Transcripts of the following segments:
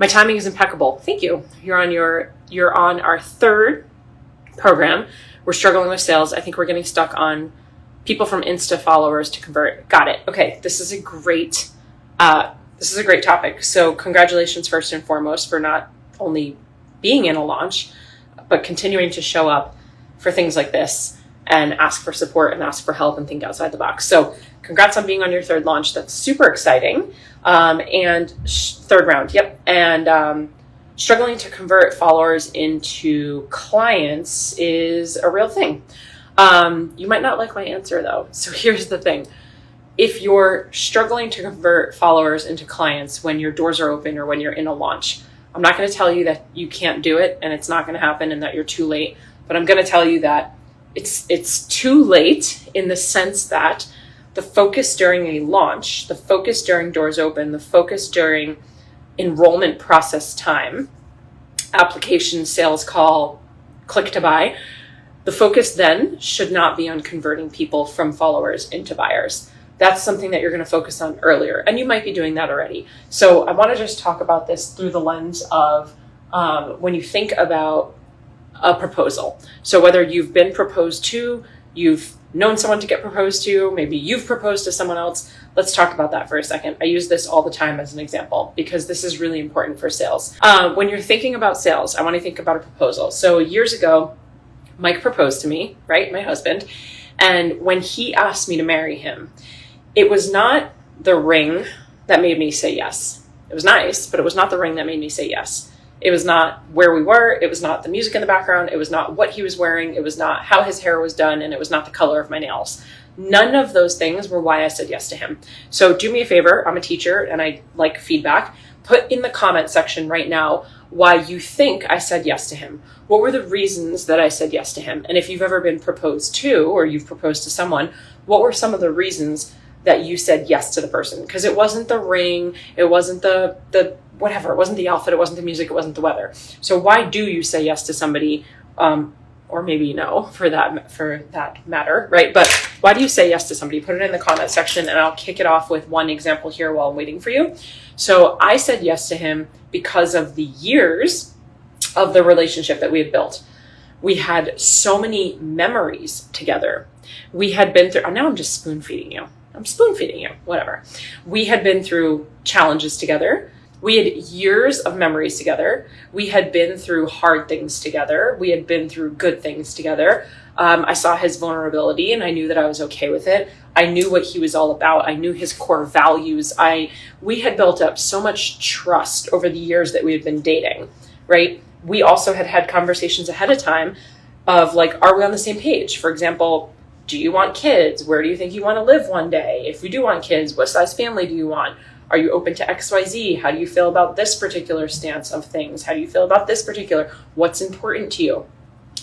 My timing is impeccable. Thank you. You're on our third program. We're struggling with sales. I think we're getting stuck on people from Insta followers to convert. Got it. Okay. This is a great topic. So congratulations first and foremost for not only being in a launch, but continuing to show up for things like this and ask for support and ask for help and think outside the box. So congrats on being on your third launch. That's super exciting. Third round. Yep. And struggling to convert followers into clients is a real thing. You might not like my answer though. So here's the thing. If you're struggling to convert followers into clients when your doors are open or when you're in a launch, I'm not going to tell you that you can't do it and it's not going to happen and that you're too late. But I'm going to tell you that it's too late in the sense that the focus during a launch, the focus during doors open, the focus during enrollment process time, application, sales call, click to buy, the focus then should not be on converting people from followers into buyers. That's something that you're going to focus on earlier. And you might be doing that already. So I want to just talk about this through the lens of when you think about a proposal. So whether you've been proposed to, you've known someone to get proposed to, maybe you've proposed to someone else. Let's talk about that for a second. I use this all the time as an example because this is really important for sales. When you're thinking about sales, I want to think about a proposal. So years ago, Mike proposed to me, right? My husband. And when he asked me to marry him, it was not the ring that made me say yes. It was nice, but it was not the ring that made me say yes. It was not where we were. It was not the music in the background. It was not what he was wearing. It was not how his hair was done. And it was not the color of my nails. None of those things were why I said yes to him. So do me a favor. I'm a teacher and I like feedback. Put in the comment section right now why you think I said yes to him. What were the reasons that I said yes to him? And if you've ever been proposed to or you've proposed to someone, what were some of the reasons that you said yes to the person? Because it wasn't the ring. It wasn't the whatever. It wasn't the outfit. It wasn't the music. It wasn't the weather. So why do you say yes to somebody, or maybe no for that matter, right? But why do you say yes to somebody? Put it in the comment section and I'll kick it off with one example here while I'm waiting for you. So I said yes to him because of the years of the relationship that we had built. We had so many memories together. We had been through, now I'm just spoon feeding you. Whatever. We had been through challenges together. We had years of memories together. We had been through hard things together. We had been through good things together. I saw his vulnerability and I knew that I was okay with it. I knew what he was all about. I knew his core values. We had built up so much trust over the years that we had been dating, right? We also had conversations ahead of time of like, are we on the same page? For example, do you want kids? Where do you think you want to live one day? If you do want kids, what size family do you want? Are you open to XYZ? How do you feel about this particular stance of things? How do you feel about this particular? What's important to you?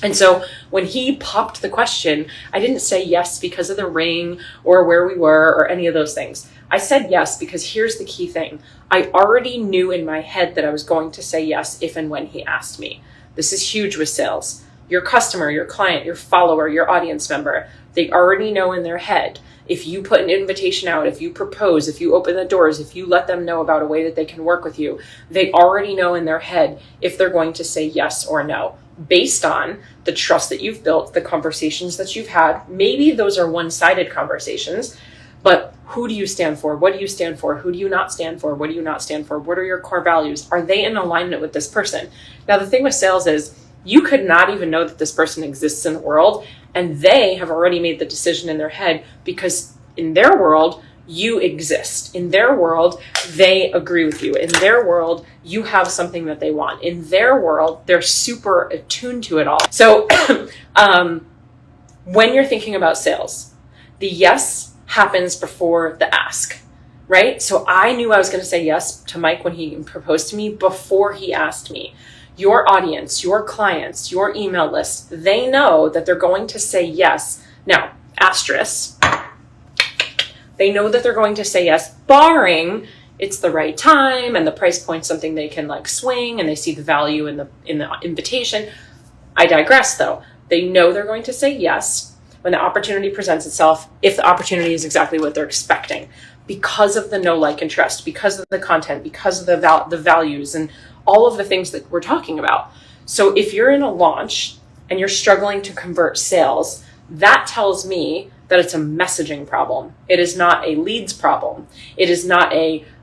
And so when he popped the question, I didn't say yes because of the ring or where we were or any of those things. I said yes because here's the key thing. I already knew in my head that I was going to say yes if and when he asked me. This is huge with sales. Your customer, your client, your follower, your audience member, they already know in their head. If you put an invitation out, if you propose, if you open the doors, if you let them know about a way that they can work with you, they already know in their head if they're going to say yes or no, based on the trust that you've built, the conversations that you've had. Maybe those are one-sided conversations, but who do you stand for? What do you stand for? Who do you not stand for? What do you not stand for? What are your core values? Are they in alignment with this person? Now, the thing with sales is you could not even know that this person exists in the world, and they have already made the decision in their head because in their world, you exist. In their world, they agree with you. In their world, you have something that they want. In their world, they're super attuned to it all. So when you're thinking about sales, the yes happens before the ask, right? So I knew I was going to say yes to Mike when he proposed to me before he asked me. Your audience, your clients, your email list, they know that they're going to say yes. Now, asterisk, they know that they're going to say yes, barring it's the right time and the price point something they can like swing and they see the value in the invitation. I digress though. They know they're going to say yes when the opportunity presents itself, if the opportunity is exactly what they're expecting. because of the know, like, and trust, because of the content, because of the values and all of the things that we're talking about. So if you're in a launch and you're struggling to convert sales, that tells me that it's a messaging problem. It is not a leads problem. It is not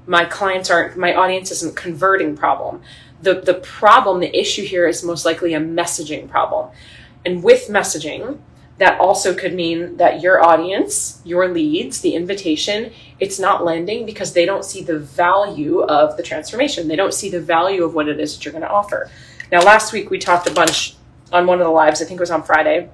my audience isn't converting problem. The problem, the issue here is most likely a messaging problem. And with messaging, that also could mean that your audience, your leads, the invitation, it's not landing because they don't see the value of the transformation. They don't see the value of what it is that you're going to offer. Now, last week we talked a bunch on one of the lives, I think it was on Friday,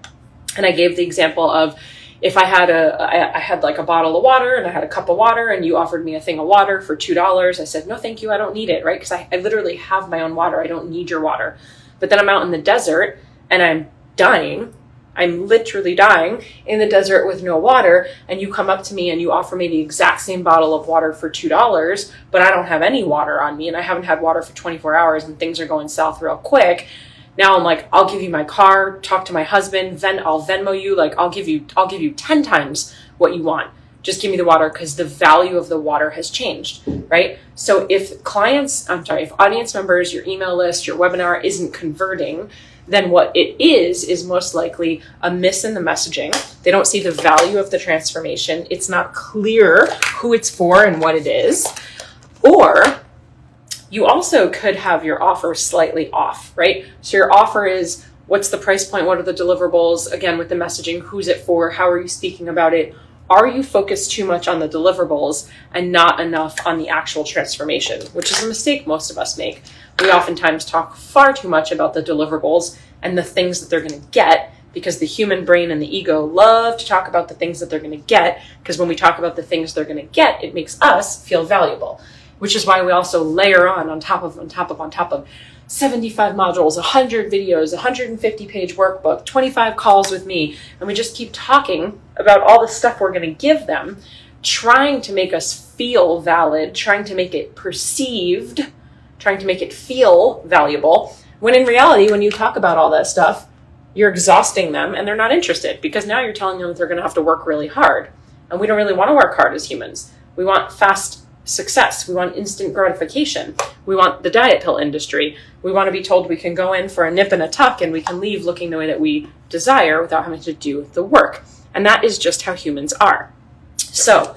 and I gave the example of if I had like a bottle of water and I had a cup of water and you offered me a thing of water for $2, I said, no, thank you, I don't need it, right? Because I literally have my own water. I don't need your water. But then I'm out in the desert and I'm dying. I'm literally dying in the desert with no water, and you come up to me and you offer me the exact same bottle of water for $2, but I don't have any water on me and I haven't had water for 24 hours and things are going south real quick. Now I'm like, I'll give you my car, talk to my husband, I'll Venmo you, like I'll give you 10 times what you want. Just give me the water, because the value of the water has changed, right? So if audience members, your email list, your webinar isn't converting, then what it is most likely a miss in the messaging. They don't see the value of the transformation. It's not clear who it's for and what it is. Or you also could have your offer slightly off, right? So your offer is, what's the price point? What are the deliverables? Again, with the messaging, who's it for? How are you speaking about it? Are you focused too much on the deliverables and not enough on the actual transformation, which is a mistake most of us make. We oftentimes talk far too much about the deliverables and the things that they're going to get, because the human brain and the ego love to talk about the things that they're going to get, because when we talk about the things they're going to get, it makes us feel valuable, which is why we also layer on top of 75 modules, 100 videos, 150-page workbook, 25 calls with me, and we just keep talking about all the stuff we're going to give them, trying to make us feel valid, trying to make it perceived, trying to make it feel valuable, when in reality, when you talk about all that stuff, you're exhausting them and they're not interested, because now you're telling them that they're going to have to work really hard. And we don't really want to work hard as humans. We want fast success. We want instant gratification. We want the diet pill industry. We want to be told we can go in for a nip and a tuck and we can leave looking the way that we desire without having to do the work. And that is just how humans are. So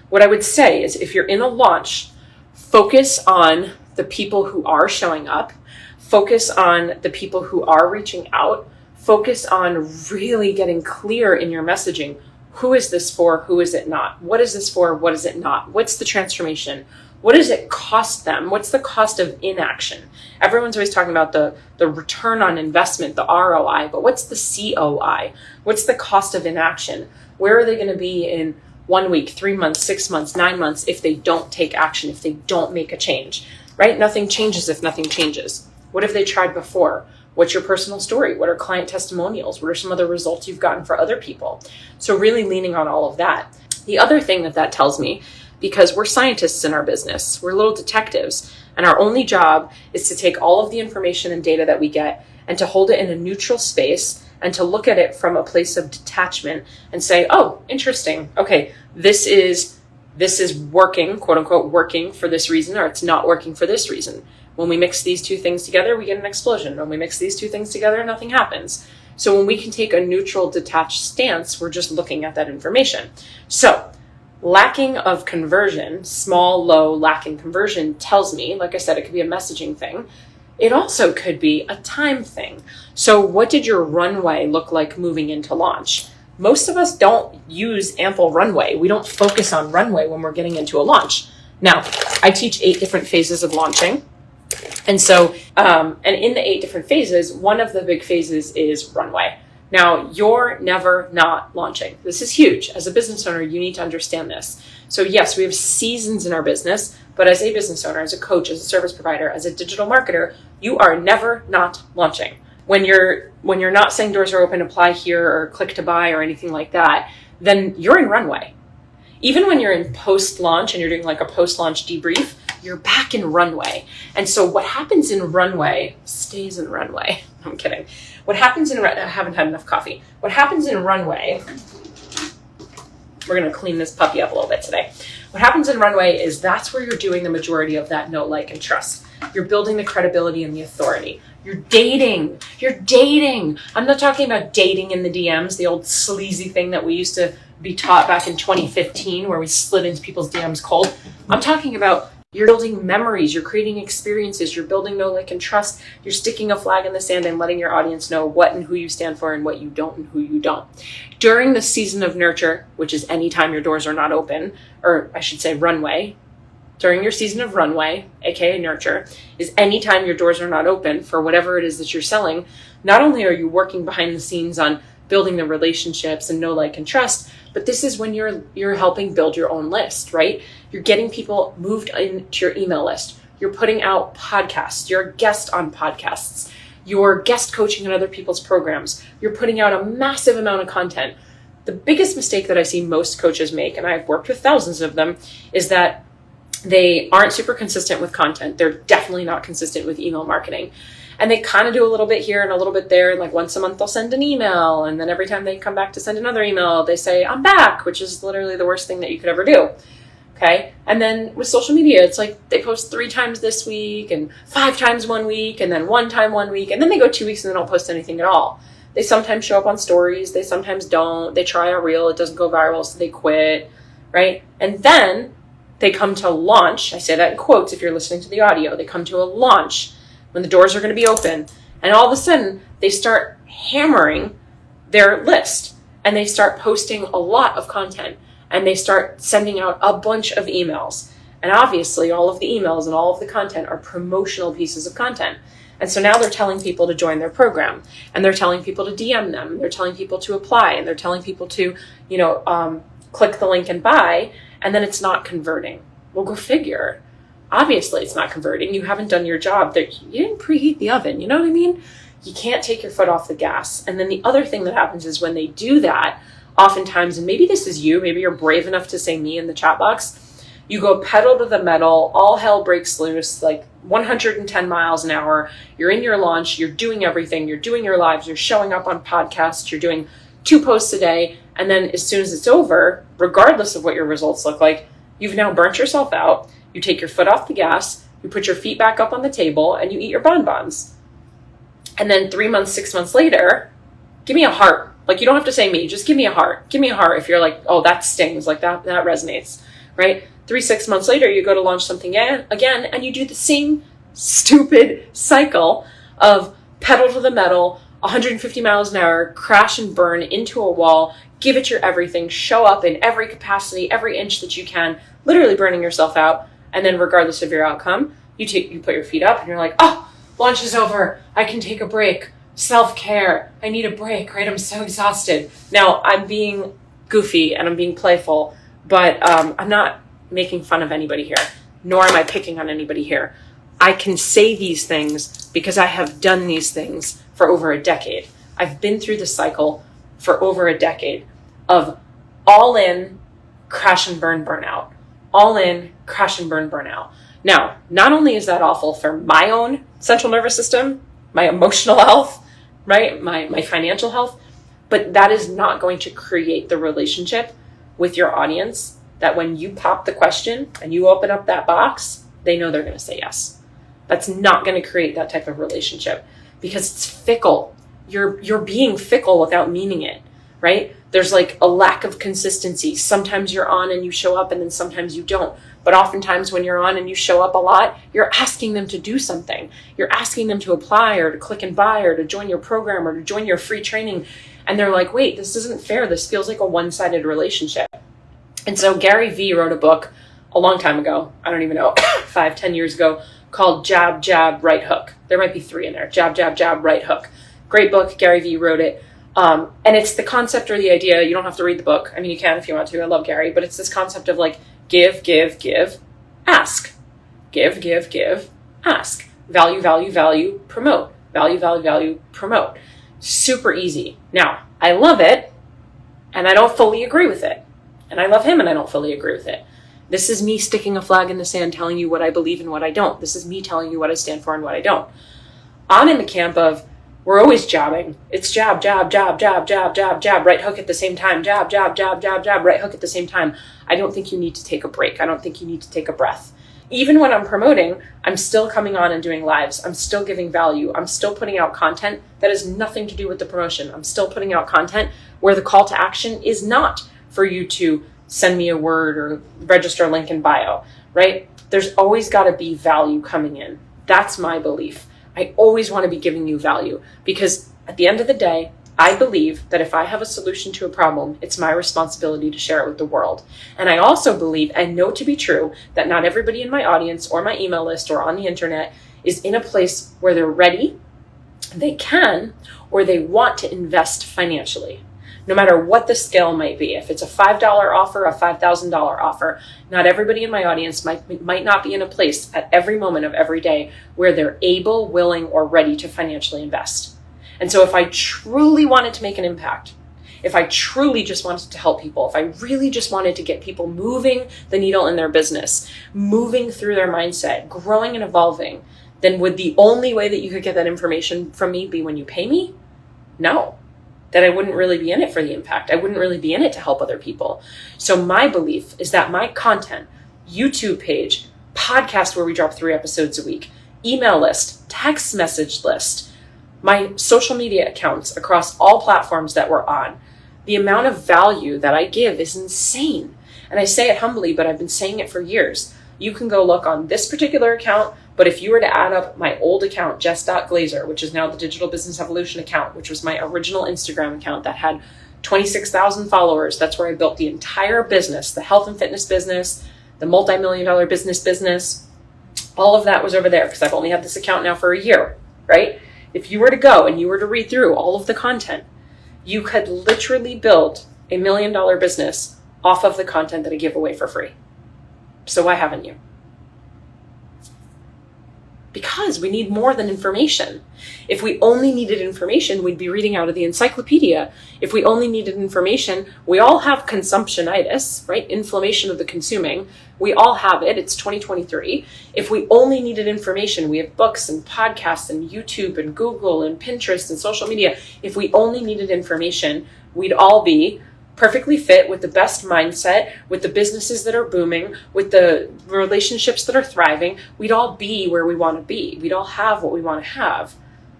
what I would say is, if you're in a launch, focus on the people who are showing up, focus on the people who are reaching out, focus on really getting clear in your messaging. Who is this for? Who is it not? What is this for? What is it not? What's the transformation? What does it cost them? What's the cost of inaction? Everyone's always talking about the return on investment, the ROI, but what's the COI? What's the cost of inaction? Where are they going to be in 1 week, 3 months, 6 months, 9 months if they don't take action, if they don't make a change, right? Nothing changes if nothing changes. What have they tried before? What's your personal story? What are client testimonials? What are some of the results you've gotten for other people? So really leaning on all of that. The other thing that tells me, because we're scientists in our business, we're little detectives, and our only job is to take all of the information and data that we get and to hold it in a neutral space and to look at it from a place of detachment and say, oh, interesting. Okay, this is working, quote unquote, working for this reason, or it's not working for this reason. When we mix these two things together, we get an explosion. When we mix these two things together, nothing happens. So when we can take a neutral, detached stance, we're just looking at that information. So lacking of conversion, small, low, lacking conversion tells me, like I said, it could be a messaging thing. It also could be a time thing. So what did your runway look like moving into launch? Most of us don't use ample runway. We don't focus on runway when we're getting into a launch. Now, I teach 8 different phases of launching. And so, and in the 8 different phases, one of the big phases is runway. Now, you're never not launching. This is huge. As a business owner, you need to understand this. So yes, we have seasons in our business, but as a business owner, as a coach, as a service provider, as a digital marketer, you are never not launching. When you're not saying doors are open, apply here, or click to buy, or anything like that, then you're in runway. Even when you're in post-launch and you're doing like a post-launch debrief, you're back in runway. And so what happens in runway stays in runway. I'm kidding. What happens in I haven't had enough coffee. What happens in runway, we're going to clean this puppy up a little bit today. What happens in runway is that's where you're doing the majority of that know, like, and trust. You're building the credibility and the authority. You're dating. I'm not talking about dating in the DMs, the old sleazy thing that we used to be taught back in 2015 where we slid into people's DMs cold. I'm talking about you're building memories, you're creating experiences, you're building know, like, and trust. You're sticking a flag in the sand and letting your audience know what and who you stand for and what you don't and who you don't. During the season of nurture, which is any time your doors are not open, or I should say runway, during your season of runway, aka nurture, is any time your doors are not open for whatever it is that you're selling. Not only are you working behind the scenes on building the relationships and know, like, and trust, but this is when you're helping build your own list, right? You're getting people moved into your email list. You're putting out podcasts. You're a guest on podcasts. You're guest coaching in other people's programs. You're putting out a massive amount of content. The biggest mistake that I see most coaches make, and I've worked with thousands of them, is that they aren't super consistent with content. They're definitely not consistent with email marketing. And they kind of do a little bit here and a little bit there. And like once a month, they'll send an email. And then every time they come back to send another email, they say, I'm back, which is literally the worst thing that you could ever do. Okay. And then with social media, it's like they post 3 times this week and 5 times 1 week and then 1 time 1 week. And then they go 2 weeks and they don't post anything at all. They sometimes show up on stories. They sometimes don't. They try a reel. It doesn't go viral. So they quit. Right. And then they come to launch. I say that in quotes if you're listening to the audio. They come to a launch when the doors are going to be open. And all of a sudden, they start hammering their list. And they start posting a lot of content. And they start sending out a bunch of emails. And obviously, all of the emails and all of the content are promotional pieces of content. And so now they're telling people to join their program. And they're telling people to DM them. They're telling people to apply. And they're telling people to, click the link and buy. And then it's not converting. Well, go figure. Obviously, it's not converting. You haven't done your job. You didn't preheat the oven. You know what I mean? You can't take your foot off the gas. And then the other thing that happens is when they do that, oftentimes, and maybe this is you, maybe you're brave enough to say me in the chat box, you go pedal to the metal, all hell breaks loose, like 110 miles an hour. You're in your launch. You're doing everything. You're doing your lives. You're showing up on podcasts. You're doing 2 posts a day. And then as soon as it's over, regardless of what your results look like, you've now burnt yourself out. You take your foot off the gas, you put your feet back up on the table, and you eat your bonbons. And then 3 months, 6 months later, give me a heart. Like, you don't have to say me, just give me a heart. Give me a heart if you're like, oh, that stings, like that resonates, right? 3-6 months later, you go to launch something again, and you do the same stupid cycle of pedal to the metal, 150 miles an hour, crash and burn into a wall, give it your everything, show up in every capacity, every inch that you can, literally burning yourself out. And then regardless of your outcome, you put your feet up and you're like, oh, launch is over. I can take a break. Self-care. I need a break, right? I'm so exhausted. Now, I'm being goofy and I'm being playful, but I'm not making fun of anybody here, nor am I picking on anybody here. I can say these things because I have done these things for over a decade. I've been through the cycle for over a decade of all in, crash and burn, burnout. All in, crash and burn, burnout. Now, not only is that awful for my own central nervous system, my emotional health, right? My financial health, but that is not going to create the relationship with your audience that when you pop the question and you open up that box, they know they're going to say yes. That's not going to create that type of relationship because it's fickle. You're being fickle without meaning it, right? There's like a lack of consistency. Sometimes you're on and you show up and then sometimes you don't. But oftentimes when you're on and you show up a lot, you're asking them to do something. You're asking them to apply or to click and buy or to join your program or to join your free training. And they're like, wait, this isn't fair. This feels like a one-sided relationship. And so Gary Vee wrote a book a long time ago. I don't even know, 5-10 years ago, called Jab, Jab, Right Hook. There might be 3 in there. Jab, Jab, Jab, Right Hook. Great book. Gary Vee wrote it. And it's the concept or the idea. You don't have to read the book. I mean, you can if you want to. I love Gary. But it's this concept of like give, give, give, ask. Give, give, give, ask. Value, value, value, promote. Value, value, value, promote. Super easy. Now, I love it, and I don't fully agree with it. And I love him, and I don't fully agree with it. This is me sticking a flag in the sand, telling you what I believe and what I don't. This is me telling you what I stand for and what I don't. I'm in the camp of We're always jabbing. It's jab, jab, jab, jab, jab, jab, jab, right hook at the same time. Jab, jab, jab, jab, jab, right hook at the same time. I don't think you need to take a break. I don't think you need to take a breath. Even when I'm promoting, I'm still coming on and doing lives. I'm still giving value. I'm still putting out content that has nothing to do with the promotion. I'm still putting out content where the call to action is not for you to send me a word or register a link in bio, right? There's always got to be value coming in. That's my belief. I always want to be giving you value because at the end of the day, I believe that if I have a solution to a problem, it's my responsibility to share it with the world. And I also believe and know to be true that not everybody in my audience or my email list or on the internet is in a place where they're ready, they can, or they want to invest financially. No matter what the scale might be. If it's a $5 offer, a $5,000 offer, not everybody in my audience might not be in a place at every moment of every day where they're able, willing, or ready to financially invest. And so if I truly wanted to make an impact, if I truly just wanted to help people, if I really just wanted to get people moving the needle in their business, moving through their mindset, growing and evolving, then would the only way that you could get that information from me be when you pay me? No. That I wouldn't really be in it for the impact. I wouldn't really be in it to help other people. So my belief is that my content, YouTube page, podcast where we drop 3 episodes a week, email list, text message list, my social media accounts across all platforms that we're on, the amount of value that I give is insane. And I say it humbly, but I've been saying it for years. You can go look on this particular account, but if you were to add up my old account, Jess.Glazer, which is now the Digital Business Evolution account, which was my original Instagram account that had 26,000 followers, that's where I built the entire business, the health and fitness business, the multi-million-dollar business, all of that was over there because I've only had this account now for a year, right? If you were to go and you were to read through all of the content, you could literally build $1 million business off of the content that I give away for free. So why haven't you? Because we need more than information. If we only needed information, we'd be reading out of the encyclopedia. If we only needed information, we all have consumptionitis, right? Inflammation of the consuming. We all have it. It's 2023. If we only needed information, we have books and podcasts and YouTube and Google and Pinterest and social media. If we only needed information, we'd all be perfectly fit with the best mindset, with the businesses that are booming, with the relationships that are thriving. We'd all be where we want to be. We'd all have what we want to have.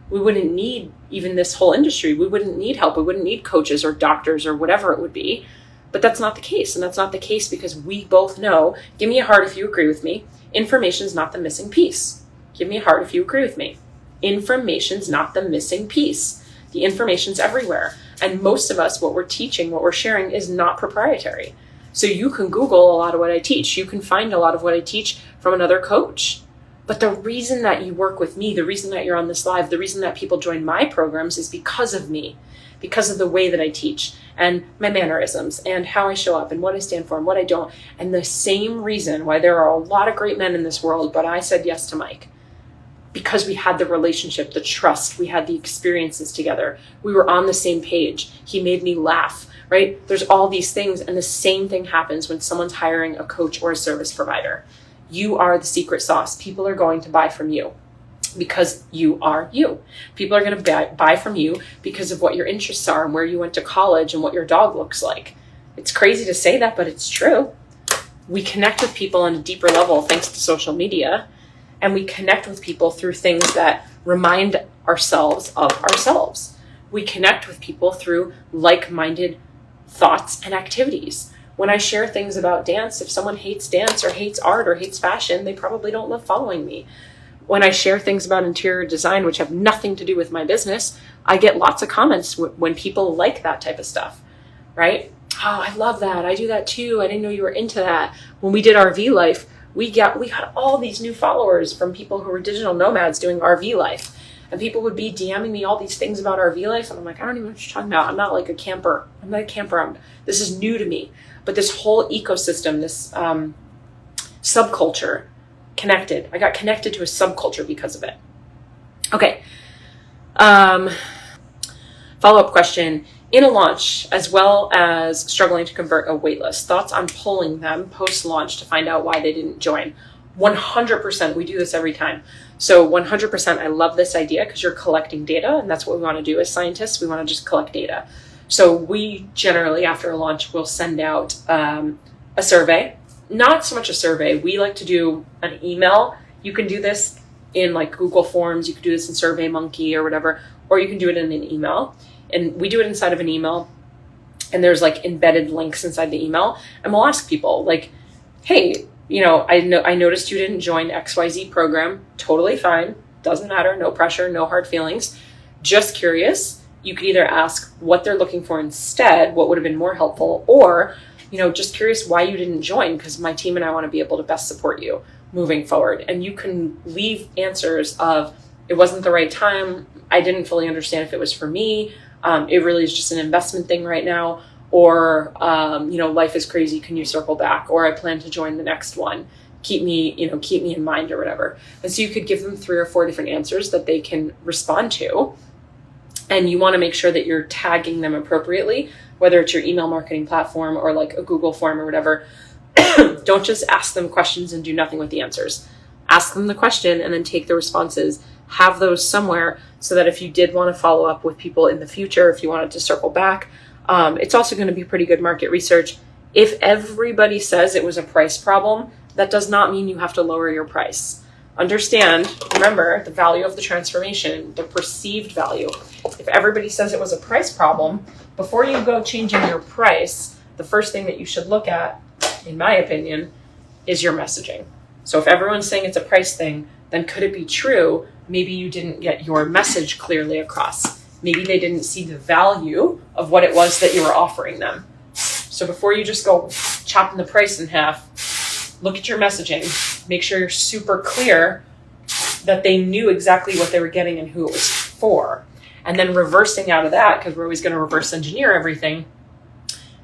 We wouldn't need even this whole industry. We wouldn't need help. We wouldn't need coaches or doctors or whatever it would be. But that's not the case. And that's not the case because we both know, give me a heart if you agree with me, information's not the missing piece. Give me a heart if you agree with me. Information's not the missing piece. The information's everywhere. And most of us, what we're teaching, what we're sharing is not proprietary. So you can Google a lot of what I teach. You can find a lot of what I teach from another coach. But the reason that you work with me, the reason that you're on this live, the reason that people join my programs is because of me, because of the way that I teach and my mannerisms and how I show up and what I stand for and what I don't. And the same reason why there are a lot of great men in this world, but I said yes to Mike. Because we had the relationship, the trust, we had the experiences together. We were on the same page. He made me laugh, right? There's all these things. And the same thing happens when someone's hiring a coach or a service provider. You are the secret sauce. People are going to buy from you because you are you. People are going to buy from you because of what your interests are and where you went to college and what your dog looks like. It's crazy to say that, but it's true. We connect with people on a deeper level thanks to social media. And we connect with people through things that remind ourselves of ourselves. We connect with people through like-minded thoughts and activities. When I share things about dance, if someone hates dance or hates art or hates fashion, they probably don't love following me. When I share things about interior design, which have nothing to do with my business, I get lots of comments when people like that type of stuff, right? Oh, I love that. I do that too. I didn't know you were into that. When we did RV life, we got all these new followers from people who were digital nomads doing RV life. And people would be DMing me all these things about RV life. And I'm like, I don't even know what you're talking about. I'm not like a camper. I'm not a camper. This is new to me. But this whole ecosystem, this subculture, connected. I got connected to a subculture because of it. Okay. Follow-up question. In a launch, as well as struggling to convert a waitlist, thoughts on polling them post-launch to find out why they didn't join? 100%, we do this every time. So 100%, I love this idea because you're collecting data, and that's what we want to do as scientists. We want to just collect data. So we generally, after a launch, will send out a survey. Not so much a survey. We like to do an email. You can do this in like Google Forms. You can do this in SurveyMonkey or whatever, or you can do it in an email. And we do it inside of an email. And there's like embedded links inside the email. And we'll ask people like, hey, I noticed you didn't join XYZ program. Totally fine. Doesn't matter. No pressure, no hard feelings. Just curious. You could either ask what they're looking for instead, what would have been more helpful, or, just curious why you didn't join, because my team and I want to be able to best support you moving forward. And you can leave answers of, it wasn't the right time. I didn't fully understand if it was for me. It really is just an investment thing right now. Or, life is crazy. Can you circle back? Or I plan to join the next one. Keep me in mind or whatever. And so you could give them 3 or 4 different answers that they can respond to. And you want to make sure that you're tagging them appropriately, whether it's your email marketing platform or like a Google form or whatever. Don't just ask them questions and do nothing with the answers. Ask them the question and then take the responses. Have those somewhere so that if you did want to follow up with people in the future, if you wanted to circle back, it's also going to be pretty good market research. If everybody says it was a price problem, that does not mean you have to lower your price. Remember, the value of the transformation, the perceived value. If everybody says it was a price problem, before you go changing your price, the first thing that you should look at, in my opinion, is your messaging. So if everyone's saying it's a price thing, then could it be true? Maybe you didn't get your message clearly across. Maybe they didn't see the value of what it was that you were offering them. So before you just go chopping the price in half, look at your messaging. Make sure you're super clear that they knew exactly what they were getting and who it was for. And then reversing out of that, because we're always going to reverse engineer everything,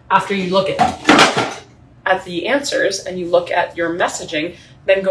after you look at the answers and you look at your messaging, then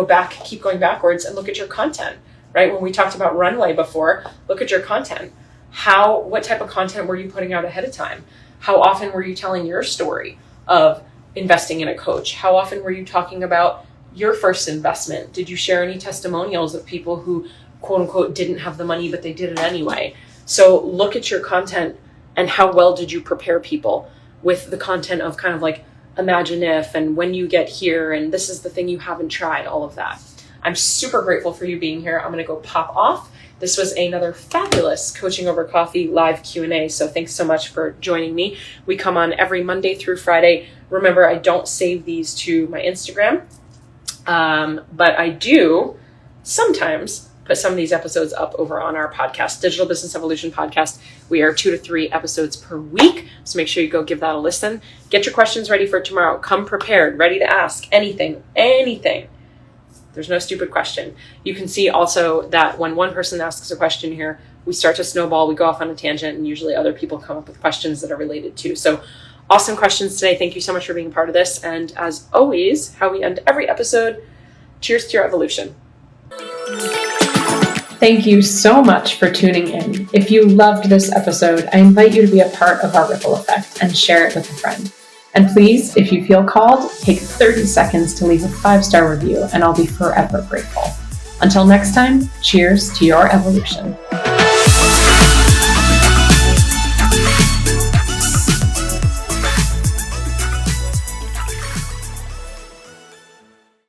keep going backwards and look at your content, right? When we talked about runway before, look at your content. What type of content were you putting out ahead of time? How often were you telling your story of investing in a coach? How often were you talking about your first investment? Did you share any testimonials of people who, quote unquote, didn't have the money, but they did it anyway? So look at your content and how well did you prepare people with the content of kind of like imagine if, and when you get here, and this is the thing you haven't tried, all of that. I'm super grateful for you being here. I'm going to go pop off. This was another fabulous Coaching Over Coffee live Q&A. So thanks so much for joining me. We come on every Monday through Friday. Remember, I don't save these to my Instagram, but I do sometimes put some of these episodes up over on our podcast, Digital Business Evolution Podcast. We are 2 to 3 episodes per week. So make sure you go give that a listen. Get your questions ready for tomorrow. Come prepared, ready to ask anything. There's no stupid question. You can see also that when one person asks a question here, we start to snowball, we go off on a tangent, and usually other people come up with questions that are related too. So awesome questions today. Thank you so much for being a part of this. And as always, how we end every episode, cheers to your evolution. Thank you so much for tuning in. If you loved this episode, I invite you to be a part of our ripple effect and share it with a friend. And please, if you feel called, take 30 seconds to leave a 5-star review, and I'll be forever grateful. Until next time, cheers to your evolution.